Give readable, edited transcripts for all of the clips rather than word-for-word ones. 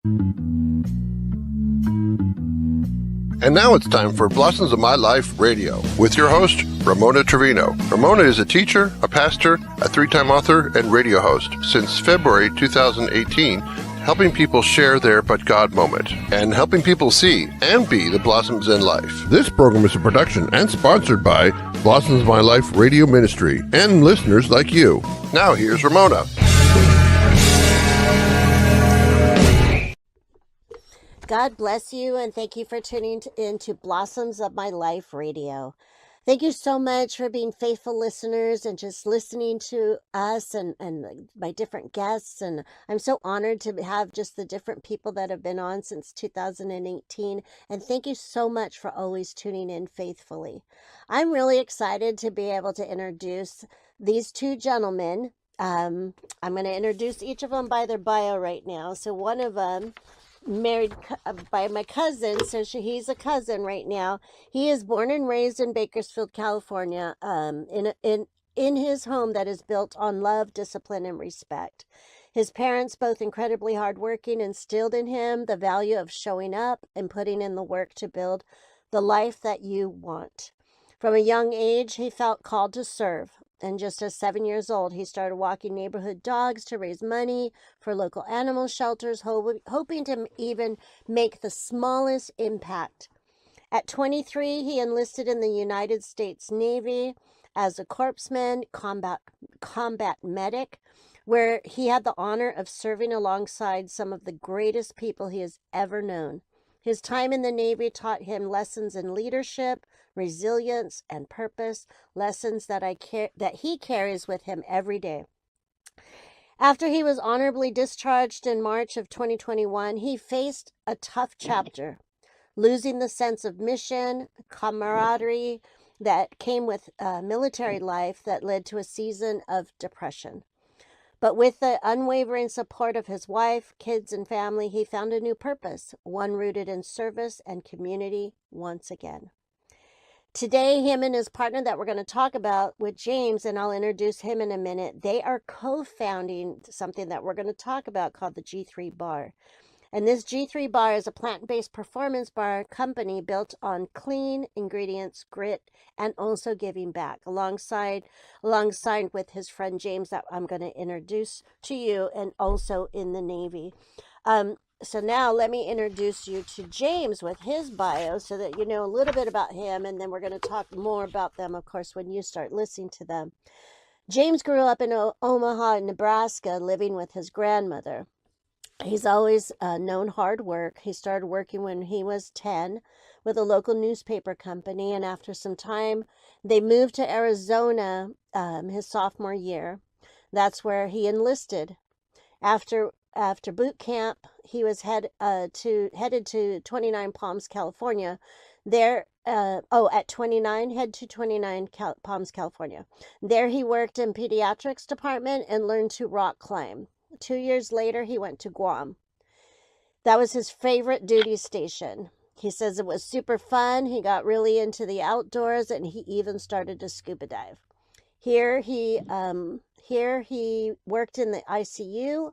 And now it's time for Blossoms of My Life Radio with your host, Ramona Trevino. Ramona is a teacher, a pastor, a 3-time author, and radio host since February 2018, helping people share their But God moment and helping people see and be the blossoms in life. This program is a production and sponsored by Blossoms of My Life Radio Ministry and listeners like you. Now here's Ramona. God bless you, and thank you for tuning into Blossoms of My Life Radio. Thank you so much for being faithful listeners and just listening to us and my different guests. And I'm so honored to have just the different people that have been on since 2018. And thank you so much for always tuning in faithfully. I'm really excited to be able to introduce these two gentlemen. I'm going to introduce each of them by their bio right now. So one of them, married by my cousin, so he's a cousin right now. He is born and raised in Bakersfield, California, in his home that is built on love, discipline, and respect. His parents, both incredibly hardworking, instilled in him the value of showing up and putting in the work to build the life that you want. From a young age, he felt called to serve. And just at 7 years old, he started walking neighborhood dogs to raise money for local animal shelters, hoping to even make the smallest impact. At 23, he enlisted in the United States Navy as a corpsman, combat medic, where he had the honor of serving alongside some of the greatest people he has ever known. His time in the Navy taught him lessons in leadership, resilience, and purpose, lessons that he carries with him every day. After he was honorably discharged in March of 2021, he faced a tough chapter, losing the sense of mission, camaraderie that came with military life that led to a season of depression. But with the unwavering support of his wife, kids, and family, he found a new purpose, one rooted in service and community once again. Today, him and his partner that we're going to talk about with James, and I'll introduce him in a minute, they are co-founding something that we're going to talk about called the G3 Bar. And this G3 Bar is a plant-based performance bar company built on clean ingredients, grit, and also giving back, alongside with his friend James that I'm going to introduce to you, and also in the Navy. So now let me introduce you to James with his bio so that you know a little bit about him, and then we're going to talk more about them, of course, when you start listening to them. James grew up in Omaha, Nebraska, living with his grandmother. He's always known hard work. He started working when he was 10 with a local newspaper company, and after some time, they moved to Arizona his sophomore year. That's where he enlisted. After boot camp, he was headed to 29 Palms, California. At 29, head to 29 Palms, California. There he worked in pediatrics department and learned to rock climb. 2 years later, he went to Guam. That was his favorite duty station. He says it was super fun. He got really into the outdoors, and he even started to scuba dive. Here he worked in the ICU,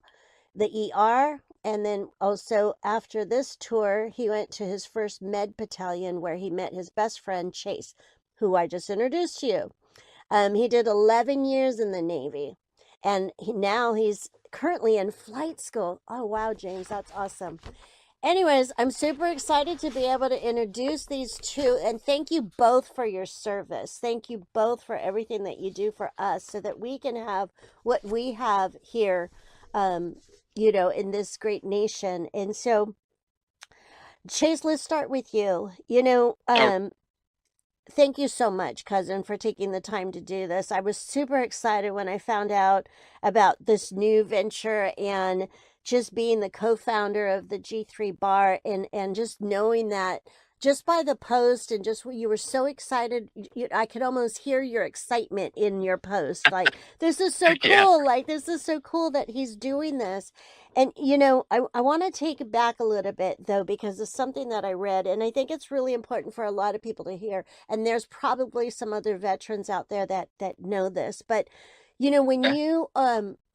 the ER, and then also after this tour, he went to his first med battalion where he met his best friend, Chase, who I just introduced to you. He did 11 years in the Navy, and now he's currently in flight school. Oh, wow, James, that's awesome. Anyways, I'm super excited to be able to introduce these two, and thank you both for your service. Thank you both for everything that you do for us so that we can have what we have here, in this great nation. And so, Chase, let's start with you. Thank you so much, cousin, for taking the time to do this. I was super excited when I found out about this new venture and just being the co-founder of the G3 Bar and just knowing that just by the post and just you were so excited. I could almost hear your excitement in your post. Like, this is so cool. Yeah. Like, this is so cool that he's doing this. And, I want to take it back a little bit, though, because it's something that I read, and I think it's really important for a lot of people to hear. And there's probably some other veterans out there that know this. But You know, when Okay. you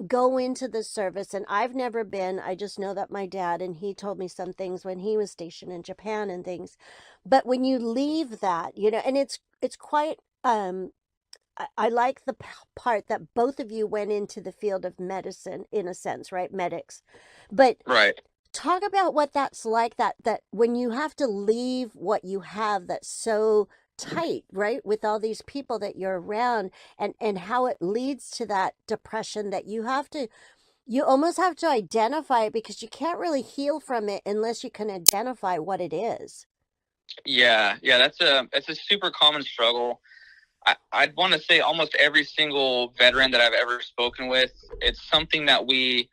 go into the service, and I've never been, I just know that my dad, and he told me some things when he was stationed in Japan and things. But when you leave that, you know, and it's quite I like the part that both of you went into the field of medicine in a sense, right? Medics. But Right. talk about what that's like, that when you have to leave what you have that's so tight, right, with all these people that you're around, and how it leads to that depression that you almost have to identify it, because you can't really heal from it unless you can identify what it is. Yeah. Yeah. That's a super common struggle. I'd want to say almost every single veteran that I've ever spoken with, it's something that we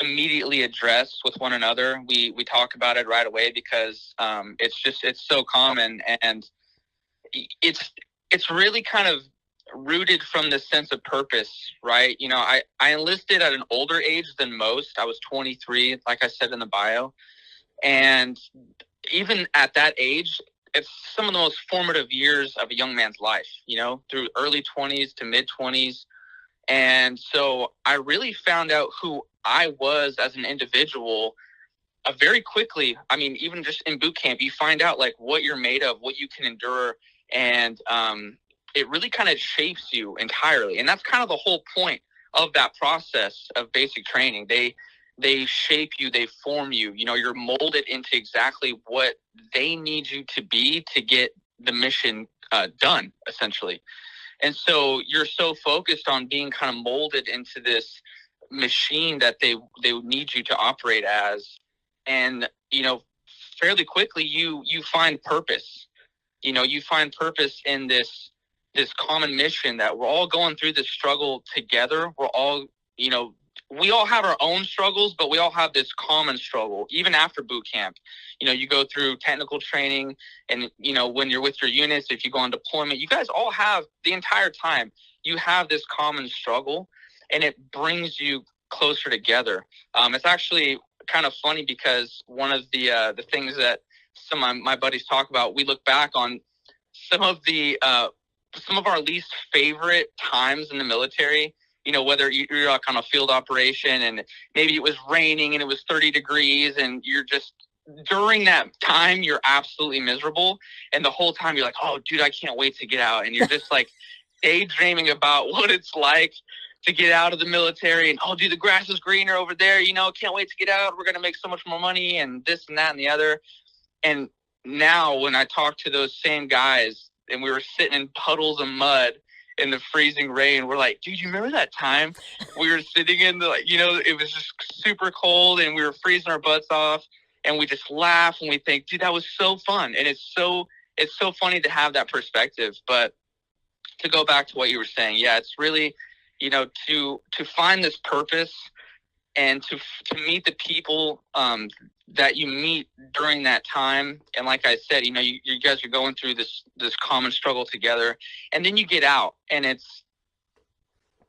immediately address with one another. We talk about it right away because it's so common, and it's it's really kind of rooted from this sense of purpose, right? You know, I enlisted at an older age than most. I was 23, like I said in the bio, and even at that age, it's some of the most formative years of a young man's life, you know, through early 20s to mid 20s. And so I really found out who I was as an individual very quickly. I mean, even just in boot camp, you find out like what you're made of, what you can endure, and it really kind of shapes you entirely. And that's kind of the whole point of that process of basic training. They shape you, they form you. You know, you're molded into exactly what they need you to be to get the mission done, essentially. And so you're so focused on being kind of molded into this machine that they need you to operate as. And, you know, fairly quickly you find purpose. You know, you find purpose in this common mission that we're all going through this struggle together. We're all, you know, we all have our own struggles, but we all have this common struggle, even after boot camp. You know, you go through technical training, and, you know, when you're with your units, if you go on deployment, you guys all have the entire time, you have this common struggle, and it brings you closer together. It's actually kind of funny because one of the things that some of my buddies talk about, we look back on some of our least favorite times in the military. You know, whether you're like on a field operation and maybe it was raining and it was 30 degrees and you're just, during that time, you're absolutely miserable. And the whole time you're like, oh, dude, I can't wait to get out. And you're just like daydreaming about what it's like to get out of the military. And, oh, dude, the grass is greener over there. You know, can't wait to get out. We're going to make so much more money and this and that and the other. And now when I talk to those same guys and we were sitting in puddles of mud in the freezing rain, we're like, dude, you remember that time we were sitting in the, you know, it was just super cold and we were freezing our butts off, and we just laugh and we think, dude, that was so fun. And it's so funny to have that perspective. But to go back to what you were saying, yeah, it's really, you know, to find this purpose and to meet the people that you meet during that time. And like I said, you know, you guys are going through this common struggle together, and then you get out, and it's,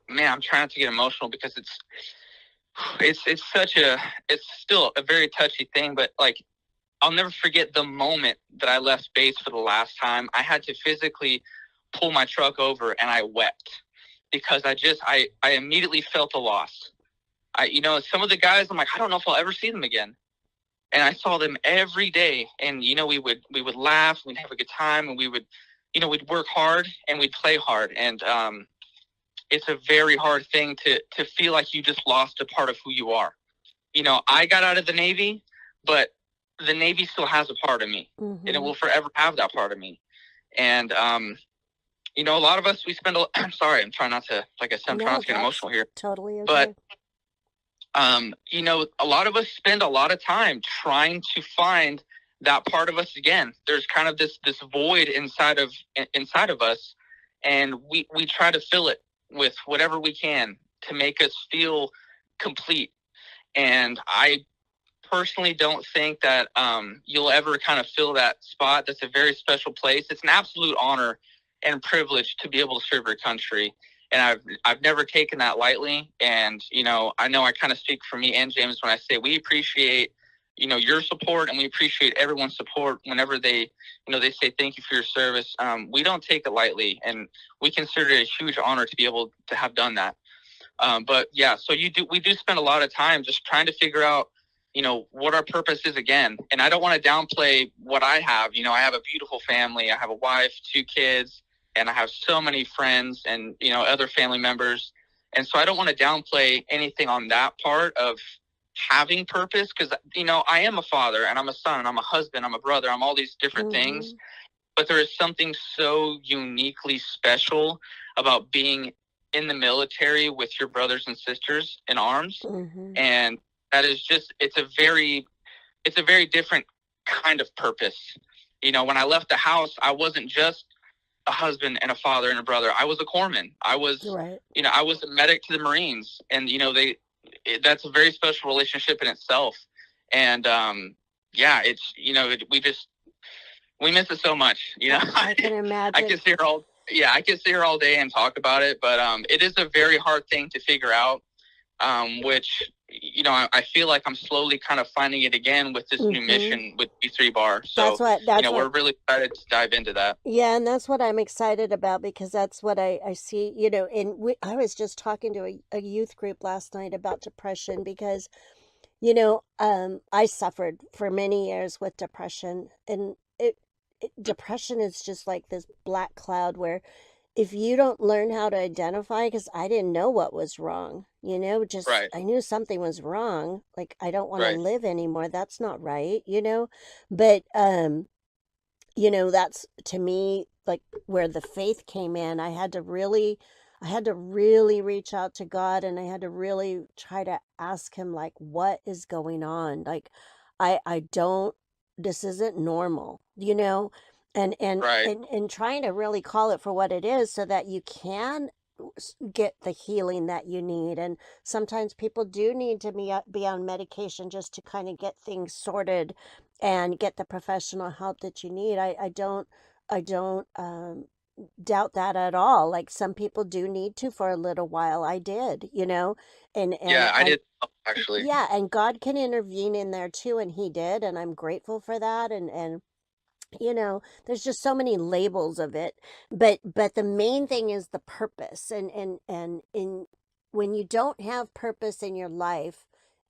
man, I'm trying not to get emotional because it's still a very touchy thing, but like, I'll never forget the moment that I left base for the last time. I had to physically pull my truck over and I wept because I immediately felt the loss. You know, some of the guys, I'm like, I don't know if I'll ever see them again. And I saw them every day, and, you know, we would laugh, we'd have a good time, and we would, you know, we'd work hard and we'd play hard. And it's a very hard thing to feel like you just lost a part of who you are. You know, I got out of the Navy, but the Navy still has a part of me, and it will forever have that part of me. And, you know, a lot of us, I'm sorry, I'm trying not to, like I said, I'm trying not to get emotional here. Totally okay. But you know, a lot of us spend a lot of time trying to find that part of us again. There's kind of this void inside of us, and we try to fill it with whatever we can to make us feel complete. And I personally don't think that you'll ever kind of fill that spot. That's a very special place. It's an absolute honor and privilege to be able to serve your country. And I've never taken that lightly. And, you know I kind of speak for me and James when I say we appreciate, you know, your support, and we appreciate everyone's support whenever they, you know, they say thank you for your service. We don't take it lightly, and we consider it a huge honor to be able to have done that. But yeah, so we do spend a lot of time just trying to figure out, what our purpose is again. And I don't want to downplay what I have. I have a beautiful family. I have a wife, 2 kids, and I have so many friends and, other family members. And so I don't want to downplay anything on that part of having purpose, because, I am a father and I'm a son and I'm a husband, I'm a brother, I'm all these different things. But there is something so uniquely special about being in the military with your brothers and sisters in arms. And that is just, it's a very different kind of purpose. When I left the house, I wasn't just a husband and a father and a brother. I was a corpsman. I was, I was a medic to the Marines, and, that's a very special relationship in itself. And, it's, we miss it so much, I can imagine. I can sit here all day and talk about it, but it is a very hard thing to figure out, which, I feel like I'm slowly kind of finding it again with this new mission with B3 Bar. So, we're really excited to dive into that. Yeah, and that's what I'm excited about, because that's what I see, I was just talking to a youth group last night about depression, because, I suffered for many years with depression, and depression is just like this black cloud where if you don't learn how to identify, because I didn't know what was wrong, I knew something was wrong. Like, I don't want to live anymore. That's not right, but, that's to me, like, where the faith came in. I had to really reach out to God, and I had to really try to ask him, like, what is going on? Like, I don't, this isn't normal, and trying to really call it for what it is, so that you can get the healing that you need. And sometimes people do need to be on medication just to kind of get things sorted and get the professional help that you need. I don't doubt that at all. Like, some people do need to for a little while. I did, and yeah, I did actually. Yeah, and God can intervene in there too, and he did, and I'm grateful for that. And there's just so many labels of it, but the main thing is the purpose. And in when you don't have purpose in your life,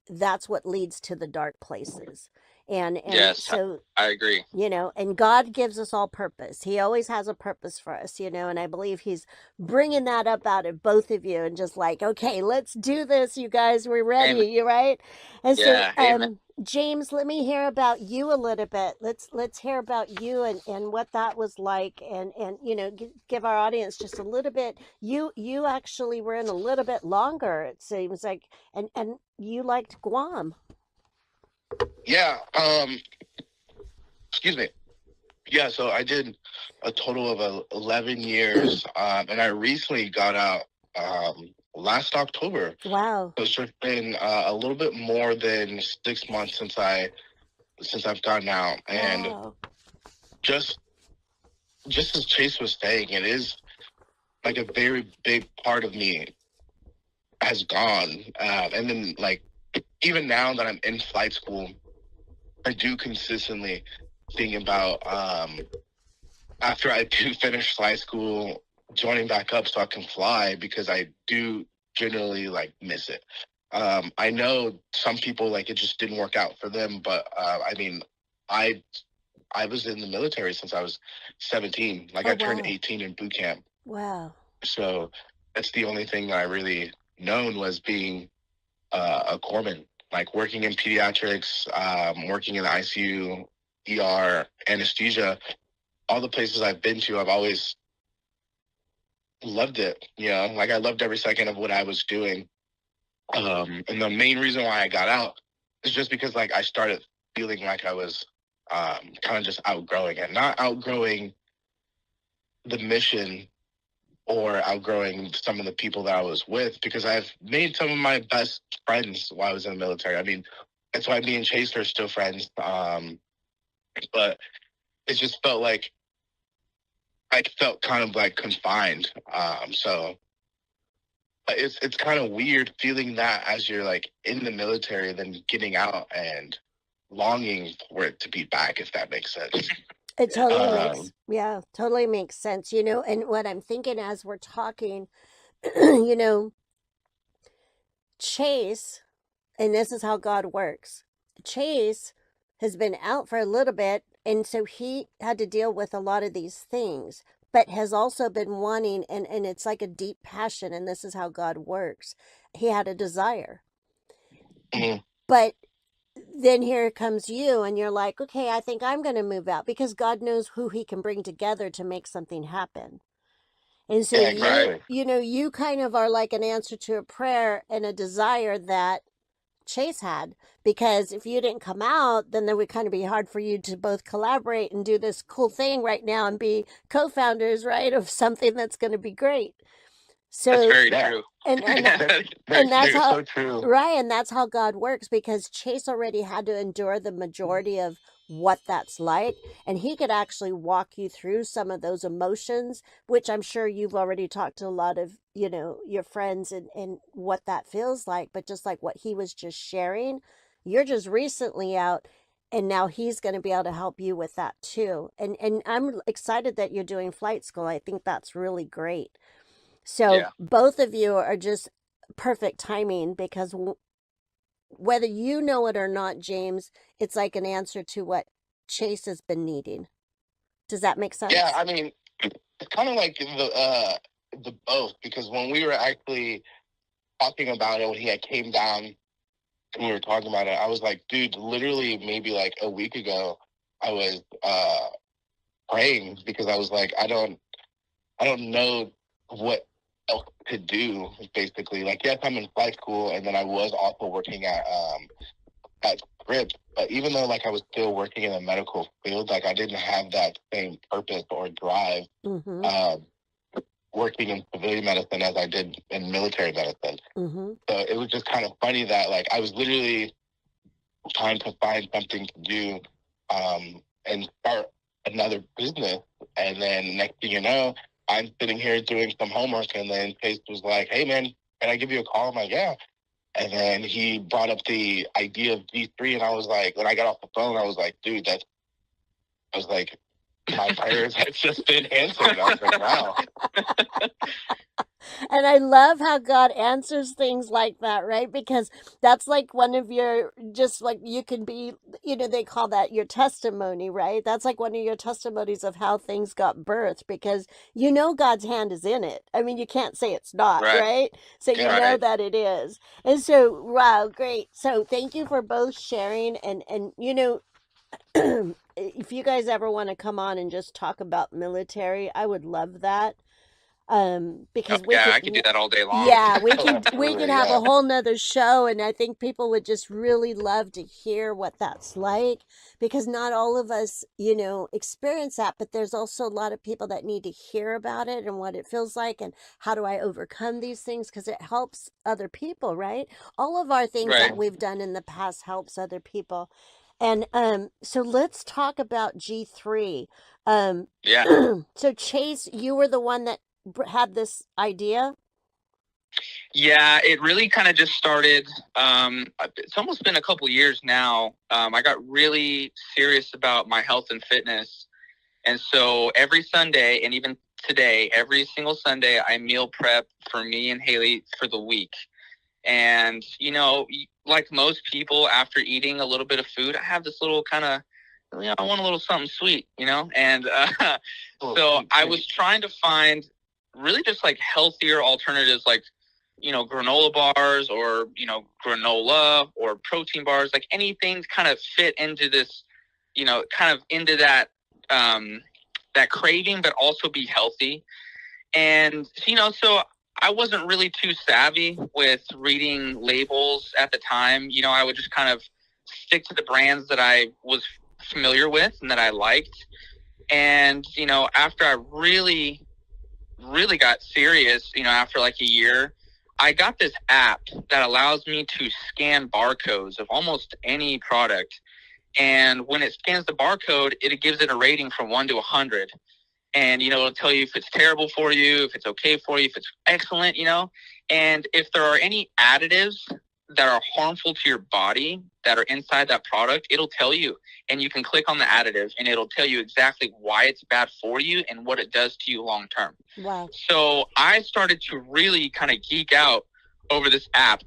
that's what leads to the dark places. And Yes, so, I agree. and God gives us all purpose. He always has a purpose for us, and I believe he's bringing that up out of both of you, and just like, okay, let's do this, you guys, we're ready. Amen. You right? And Yeah, so, amen. James, let me hear about you a little bit. Let's hear about you, and what that was like, and give our audience just a little bit. You actually were in a little bit longer, it seems like, and you liked Guam. Yeah. Excuse me. Yeah. So I did a total of 11 years, and I recently got out last October. Wow. So it's just been a little bit more than 6 months since I've gotten out, and Wow. just as Chase was saying, it is like a very big part of me has gone, and then, like, even now that I'm in flight school, I do consistently think about after I do finish flight school, joining back up so I can fly, because I do generally, like, miss it. I know some people, like, it just didn't work out for them, but I mean, I was in the military since I was 17. Like, Oh, I turned wow. 18 in boot camp. Wow. So that's the only thing that I really known, was being a corpsman, like working in pediatrics, working in the ICU, ER, anesthesia. All the places I've been to, I've always loved it. Like, I loved every second of what I was doing. And the main reason why I got out is just because, like, I started feeling like I was kind of just outgrowing it, not outgrowing the mission or outgrowing some of the people that I was with, because I've made some of my best friends while I was in the military. I mean, that's why me and Chase are still friends. But it just felt like I felt kind of like confined. So it's kind of weird feeling that as you're, like, in the military, then getting out and longing for it to be back, if that makes sense. It totally makes sense. And what I'm thinking as we're talking, you know, Chase, and this is how God works. Chase has been out for a little bit, and so he had to deal with a lot of these things, but has also been wanting, and it's like a deep passion, and this is how God works. He had a desire. Mhm. But then here comes you, and you're like, okay, I think I'm going to move out, because God knows who he can bring together to make something happen. And so Yeah, exactly. you kind of are like an answer to a prayer and a desire that Chase had, because if you didn't come out, then it would kind of be hard for you to both collaborate and do this cool thing right now and be co-founders, right, of something that's going to be great. That's So very Yeah. true. and Very that's true. how, So true. right, and that's how God works, because Chase already had to endure the majority of what that's like, and he could actually walk you through some of those emotions, which I'm sure you've already talked to a lot of, your friends, and what that feels like. But just like what he was just sharing, you're just recently out, and now he's going to be able to help you with that too. And I'm excited that you're doing flight school. I think that's really great. So Yeah. both of you are just perfect timing, because whether you know it or not, James, it's like an answer to what Chase has been needing. Does that make Yeah, sense? I mean, it's kind of like the both, because when we were actually talking about it, when he had came down and we were talking about it, I was like, dude, literally maybe like a week ago, I was praying, because I was like, I don't know what else to do, basically. Like, yes, I'm in flight school, and then I was also working at Scripps. But even though like I was still working in the medical field, like I didn't have that same purpose or drive Mm-hmm. working in civilian medicine as I did in military medicine. Mm-hmm. So it was just kind of funny that like I was literally trying to find something to do and start another business. And then next thing you know, I'm sitting here doing some homework, and then Chase was like, hey man, can I give you a call? I'm like, yeah. And then he brought up the idea of G3, and I was like, when I got off the phone, I was like, dude, I was like, my prayers had just been answered. I was like, wow. And I love how God answers things like that, right? Because that's like one of your, just like you can be, they call that your testimony, right? That's like one of your testimonies of how things got birthed, because God's hand is in it. I mean, you can't say it's not, Right. right? So you Yeah. know that it is. And so, wow, great. So thank you for both sharing. And if you guys ever want to come on and just talk about military, I would love that. Oh, Because yeah, I could do that all day long. yeah, we Oh, could absolutely, have yeah. a whole nother show, and I think people would just really love to hear what that's like, because not all of us, experience that, but there's also a lot of people that need to hear about it and what it feels like, and how do I overcome these things, because it helps other people, right? All of our things Right. that we've done in the past helps other people. And so let's talk about G3. Yeah. So Chase, you were the one that had this idea. Yeah, it really kind of just started. It's almost been a couple years now. I got really serious about my health and fitness. And so every Sunday, and even today, every single Sunday, I meal prep for me and Haley for the week. And, like most people, after eating a little bit of food, I have this little kind of, I want a little something sweet, And so I was trying to find really just like healthier alternatives, like, granola bars, or, granola or protein bars, like anything kind of fit into this, kind of into that, that craving, but also be healthy. And, so I wasn't really too savvy with reading labels at the time. I would just kind of stick to the brands that I was familiar with and that I liked. And, after I really, really got serious, after like a year, I got this app that allows me to scan barcodes of almost any product. And when it scans the barcode, it gives it a rating from 1 to 100. And, it'll tell you if it's terrible for you, if it's okay for you, if it's excellent, And if there are any additives that are harmful to your body that are inside that product, it'll tell you. And you can click on the additive, and it'll tell you exactly why it's bad for you and what it does to you long term. Wow. So I started to really kind of geek out over this app.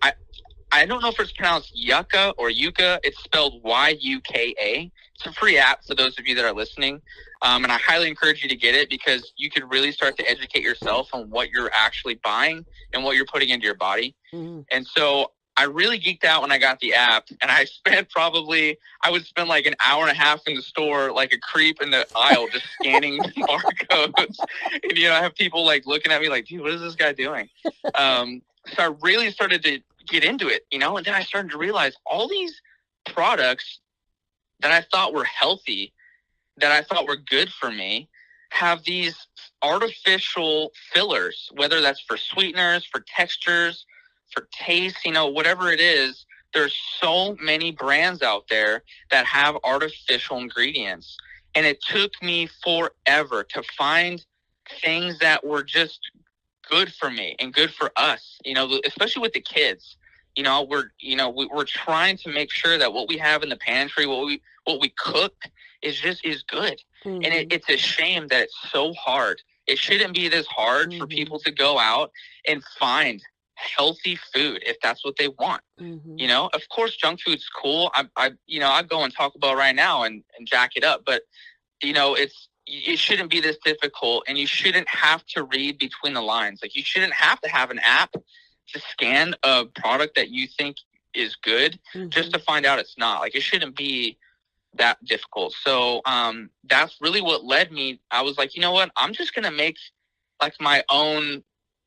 I don't know if it's pronounced Yucca or Yucca. It's spelled Yuka. It's a free app for those of you that are listening. And I highly encourage you to get it because you could really start to educate yourself on what you're actually buying and what you're putting into your body. Mm-hmm. And so I really geeked out when I got the app, and I would spend like an hour and a half in the store like a creep in the aisle just scanning barcodes. And, I have people like looking at me like, dude, what is this guy doing? So I really started to get into it, and then I started to realize all these products that I thought were healthy, that I thought were good for me, have these artificial fillers, whether that's for sweeteners, for textures, for taste, whatever it is. There's so many brands out there that have artificial ingredients. And it took me forever to find things that were just good for me and good for us, especially with the kids. We're trying to make sure that what we have in the pantry, what we cook is good. Mm-hmm. And it's a shame that it's so hard. It shouldn't be this hard for people to go out and find healthy food if that's what they want. Mm-hmm. Of course, junk food's cool. I'd go on Taco Bell right now and jack it up, but it shouldn't be this difficult, and you shouldn't have to read between the lines. Like, you shouldn't have to have an app to scan a product that you think is good just to find out it's not. Like, it shouldn't be that difficult. So that's really what led me. I was like, you know what? I'm just gonna make like my own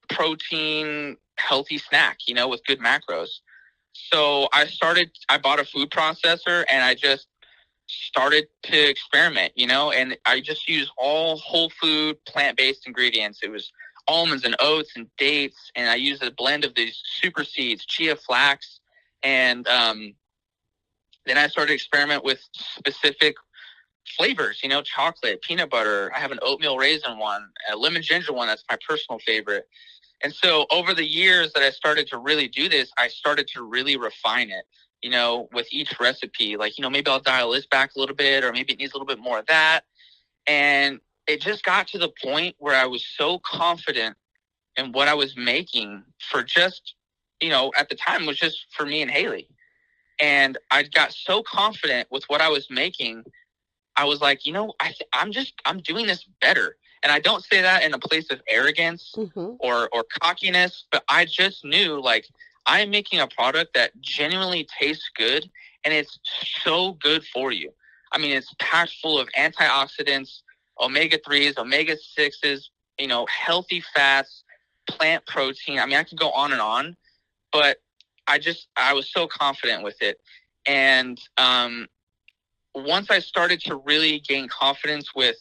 protein healthy snack, with good macros. So I bought a food processor, and I just started to experiment, and I just used all whole food, plant-based ingredients. It was almonds and oats and dates, and I used a blend of these super seeds, chia flax, and then I started to experiment with specific flavors, chocolate, peanut butter. I have an oatmeal raisin one, a lemon ginger one that's my personal favorite. And so over the years that I started to really do this, I started to really refine it, with each recipe. Like, maybe I'll dial this back a little bit, or maybe it needs a little bit more of that. And it just got to the point where I was so confident in what I was making for just, at the time was just for me and Haley. And I got so confident with what I was making. I was like, I'm doing this better. And I don't say that in a place of arrogance or cockiness, but I just knew, like, I'm making a product that genuinely tastes good, and it's so good for you. I mean, it's packed full of antioxidants, omega-3s, omega-6s, healthy fats, plant protein. I mean, I could go on, but I was so confident with it. And once I started to really gain confidence with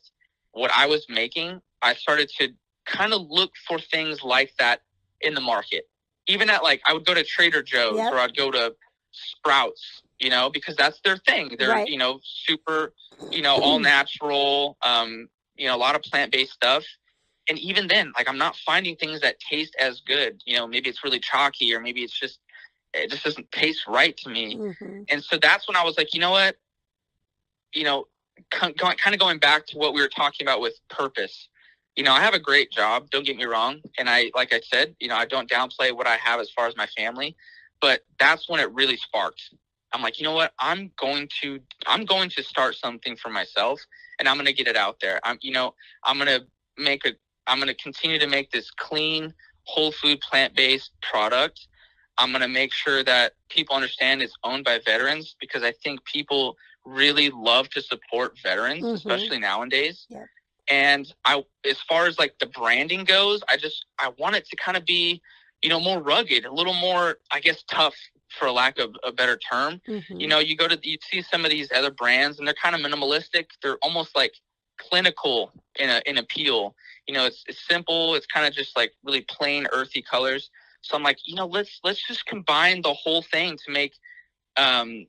what I was making, I started to kind of look for things like that in the market. Even at, like, I would go to Trader Joe's, or I'd go to Sprouts, because that's their thing. They're, right, super, all natural, a lot of plant-based stuff. And even then, like, I'm not finding things that taste as good. Maybe it's really chalky, or maybe it just doesn't taste right to me. Mm-hmm. And so that's when I was like, you know what? Kind of going back to what we were talking about with purpose. I have a great job, don't get me wrong. And like I said, I don't downplay what I have as far as my family, but that's when it really sparked. I'm like, you know what? I'm going to start something for myself, and I'm going to get it out there. I'm going to continue to make this clean, whole food, plant-based product. I'm going to make sure that people understand it's owned by veterans, because I think people really love to support veterans, especially nowadays. Yeah. And as far as like the branding goes, I want it to kind of be, more rugged, a little more, I guess, tough, for lack of a better term. Mm-hmm. You see some of these other brands, and they're kind of minimalistic. They're almost like clinical in appeal. It's simple. It's kind of just like really plain, earthy colors. So I'm like, let's just combine the whole thing to make, to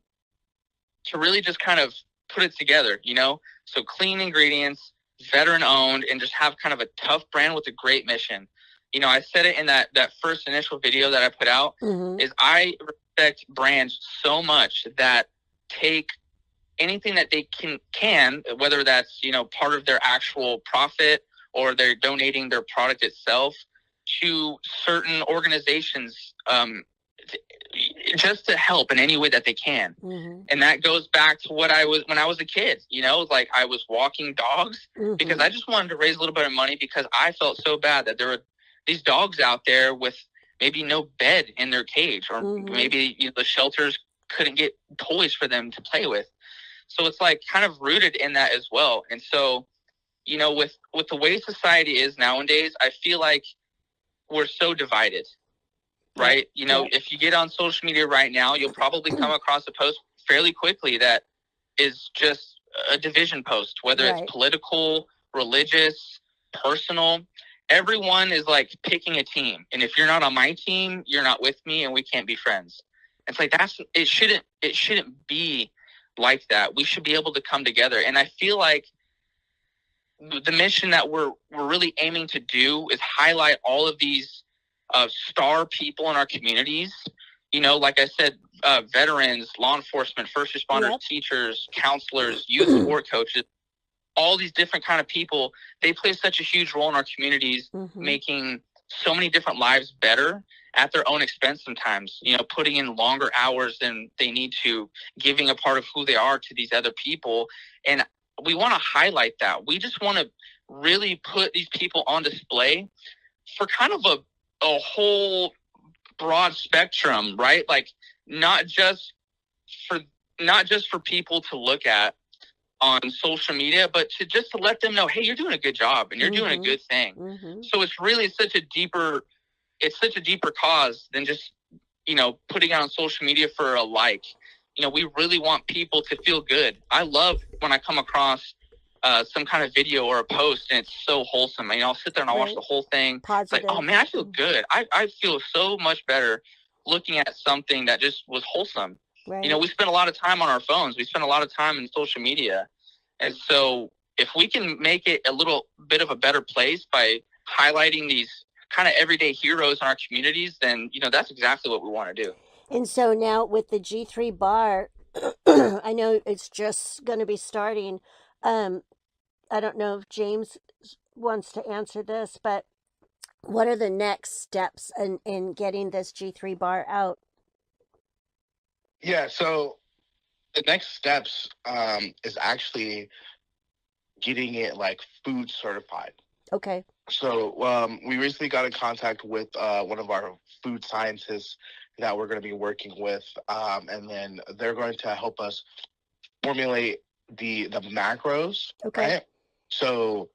really just kind of put it together, So clean ingredients, veteran owned, and just have kind of a tough brand with a great mission. I said it in that first initial video that I put out, is I respect brands so much that take anything that they can, whether that's, part of their actual profit, or they're donating their product itself to certain organizations. just to help in any way that they can. Mm-hmm. And that goes back to what I was when I was a kid, like I was walking dogs because I just wanted to raise a little bit of money because I felt so bad that there were these dogs out there with maybe no bed in their cage, or maybe the shelters couldn't get toys for them to play with. So it's like kind of rooted in that as well. And so, with the way society is nowadays, I feel like we're so divided, right? If you get on social media right now, you'll probably come across a post fairly quickly that is just a division post, whether it's political, religious, personal. Everyone is like picking a team. And if you're not on my team, you're not with me and we can't be friends. It's like it shouldn't be like that. We should be able to come together. And I feel like the mission that we're really aiming to do is highlight all of these star people in our communities. Like I said, veterans, law enforcement, first responders, teachers, counselors, youth sport coaches, all these different kind of people. They play such a huge role in our communities, making so many different lives better at their own expense sometimes, putting in longer hours than they need to, giving a part of who they are to these other people. And we want to highlight that. We just want to really put these people on display for kind of a whole broad spectrum, right? Like not just for people to look at on social media, but to let them know, hey, you're doing a good job and you're doing a good thing. So it's really such a deeper cause than just, putting it on social media for a like. We really want people to feel good. I love when I come across some kind of video or a post and it's so wholesome. I'll sit there and I'll watch the whole thing. Positive. It's like, oh man, I feel good. I feel so much better looking at something that just was wholesome. Right. We spend a lot of time on our phones. We spend a lot of time in social media. And so if we can make it a little bit of a better place by highlighting these kind of everyday heroes in our communities, then, that's exactly what we want to do. And so now with the G3 bar, I know it's just going to be starting. I don't know if James wants to answer this, but what are the next steps in getting this G3 bar out? Yeah, so the next steps is actually getting it like food certified. Okay. So we recently got in contact with one of our food scientists that we're going to be working with, and then they're going to help us formulate the macros. Okay. Right? So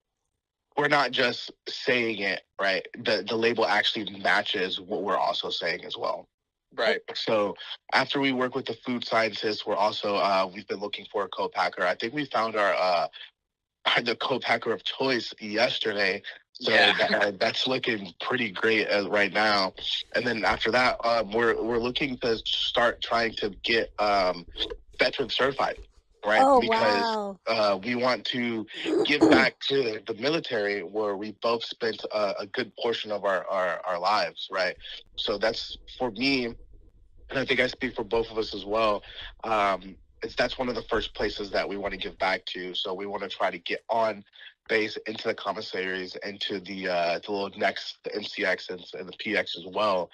we're not just saying it, right? The label actually matches what we're also saying as well. Right. So after we work with the food scientists, we're also we've been looking for a co-packer. I think we found the co-packer of choice yesterday. So that's looking pretty great right now. And then after that, we're looking to start trying to get veteran certified, right? Oh, because wow. we want to give back to the military where we both spent a good portion of our lives, right? So that's, for me, and I think I speak for both of us as well, that's one of the first places that we want to give back to. So we want to try to get on base into the commissaries, into the little next, the MCX and the PX as well.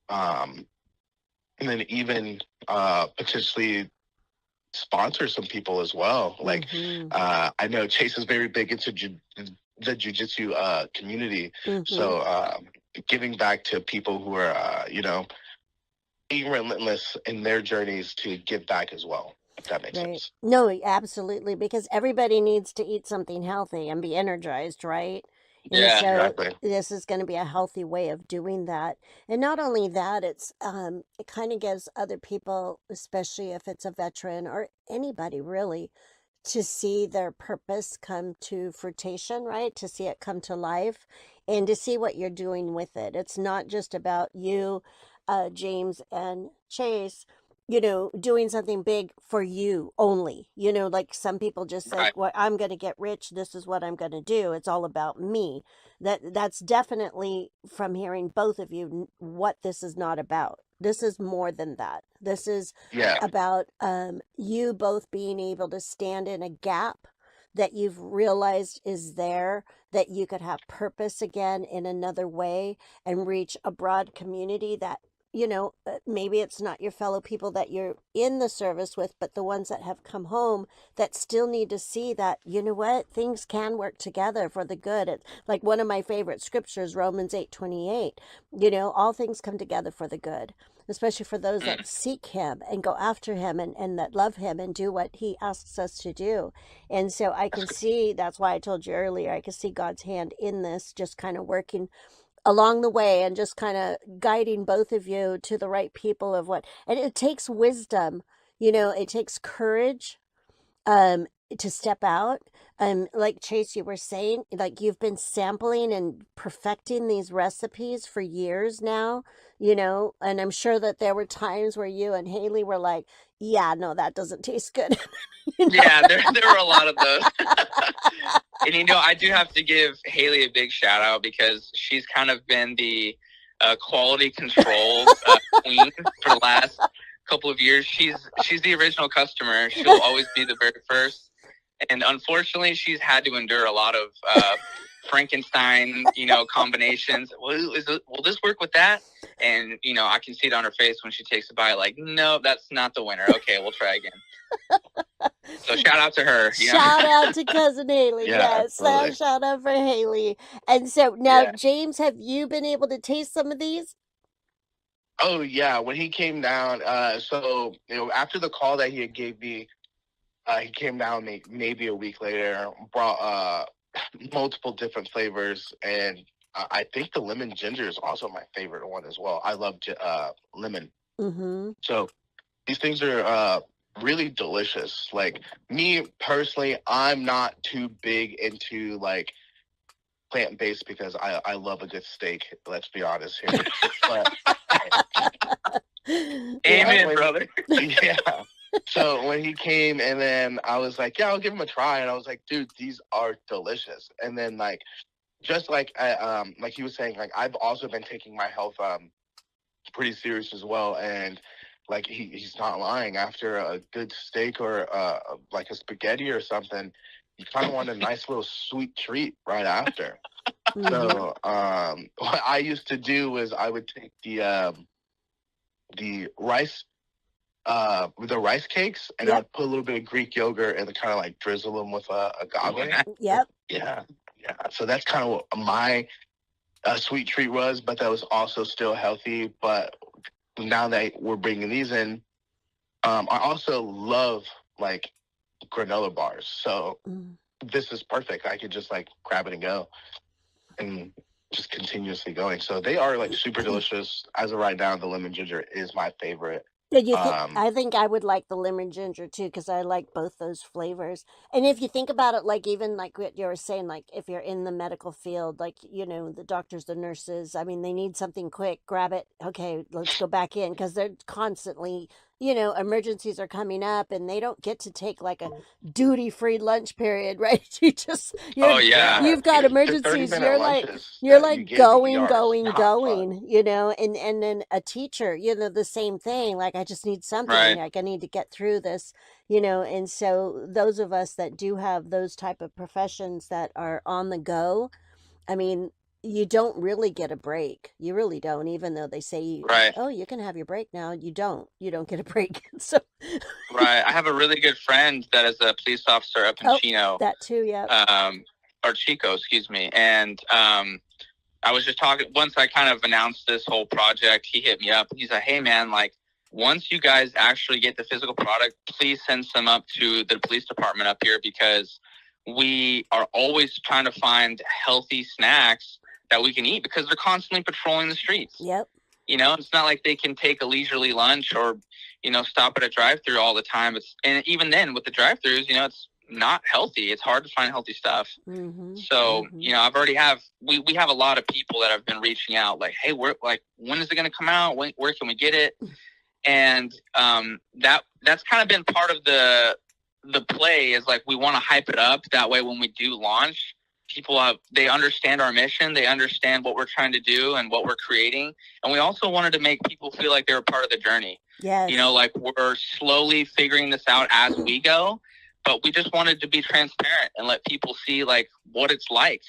And then even potentially sponsor some people as well. Like I know Chase is very big into the jiu-jitsu community. So giving back to people who are, being relentless in their journeys to give back as well. If that makes sense. No, absolutely, because everybody needs to eat something healthy and be energized, right? Yeah, so exactly. This is going to be a healthy way of doing that. And not only that, it kind of gives other people, especially if it's a veteran or anybody really, to see their purpose come to fruition, right? To see it come to life and to see what you're doing with it. It's not just about you, James and Chase, doing something big for you only. Like some people just say, well, I'm going to get rich. This is what I'm going to do. It's all about me. That's definitely, from hearing both of you, what this is not about. This is more than that. This is about you both being able to stand in a gap that you've realized is there, that you could have purpose again in another way and reach a broad community that maybe it's not your fellow people that you're in the service with, but the ones that have come home that still need to see that, you know what, things can work together for the good. It's like one of my favorite scriptures, Romans 8:28, all things come together for the good, especially for those that seek him and go after him and that love him and do what he asks us to do. And so I can see, that's why I told you earlier, I can see God's hand in this, just kind of working along the way and just kind of guiding both of you to the right people of what. And it takes wisdom, it takes courage to step out. Like Chase, you were saying, like you've been sampling and perfecting these recipes for years now, and I'm sure that there were times where you and Haley were like, yeah, no, that doesn't taste good. Yeah, there were a lot of those. And I do have to give Haley a big shout out because she's kind of been the quality control queen for the last couple of years. She's the original customer. She'll always be the very first. And unfortunately, she's had to endure a lot of Frankenstein, combinations. Will this work with that? And, I can see it on her face when she takes a bite, like, no, that's not the winner. Okay, we'll try again. So shout out to her. Shout out to Cousin Haley. Yeah, Yes, absolutely. shout out for Haley. And so now, Yeah. James, have you been able to taste some of these? Oh yeah, when he came down, so after the call that he had gave me, he came down maybe a week later, brought multiple different flavors, and I think the lemon ginger is also my favorite one as well. I love lemon. Mm-hmm. So these things are really delicious. Like me personally, I'm not too big into like plant-based because I love a good steak. Let's be honest here. But Amen, brother. yeah. So when he came, and then I was like, yeah, I'll give him a try. And I was like, dude, these are delicious. And then like, just like like he was saying, like I've also been taking my health pretty serious as well. And like he's not lying. After a good steak or like a spaghetti or something, you kind of want a nice little sweet treat right after. Mm-hmm. So what I used to do was I would take the rice with the rice cakes, and Yep. I'd put a little bit of Greek yogurt and kind of like drizzle them with agave. Yep. Yeah. So that's kind of what my sweet treat was, but that was also still healthy. But now that we're bringing these in, I also love like granola bars. So this is perfect. I could just like grab it and go, and just continuously going. So they are like super delicious. As of right now, the lemon ginger is my favorite. Did you think? I think I would like the lemon ginger too, because I like both those flavors. And if you think about it, like even like what you were saying, like if you're in the medical field, like the doctors, the nurses, I mean, they need something quick. Grab it. Okay, let's go back in, because they're constantly, emergencies are coming up, and they don't get to take like a duty-free lunch period, right? Oh, yeah. You've got The emergencies. 30-minute You're like lunches you're that you like get in the going, ER is going, not going, fun. and then a teacher, the same thing. Like, I just need something. Right. Like, I need to get through this, and so those of us that do have those type of professions that are on the go, I mean, you don't really get a break. You really don't, even though they say, Right. oh, you can have your break now. You don't get a break. So Right. I have a really good friend that is a police officer up in Chino. That too, yeah. Or Chico, excuse me. And I was just talking, once I kind of announced this whole project, he hit me up. He's like, hey, man, like, once you guys actually get the physical product, please send some up to the police department up here, because we are always trying to find healthy snacks that we can eat, because they're constantly patrolling the streets. Yep. It's not like they can take a leisurely lunch or, stop at a drive-thru all the time. And even then with the drive-thrus, it's not healthy. It's hard to find healthy stuff. Mm-hmm. So, I've already we have a lot of people that have been reaching out like, hey, when is it going to come out? Where can we get it? And that's kind of been part of the play, is like, we want to hype it up. That way, when we do launch, people they understand our mission, they understand what we're trying to do and what we're creating. And we also wanted to make people feel like they were part of the journey. Yes. Like, we're slowly figuring this out as we go, but we just wanted to be transparent and let people see like what it's like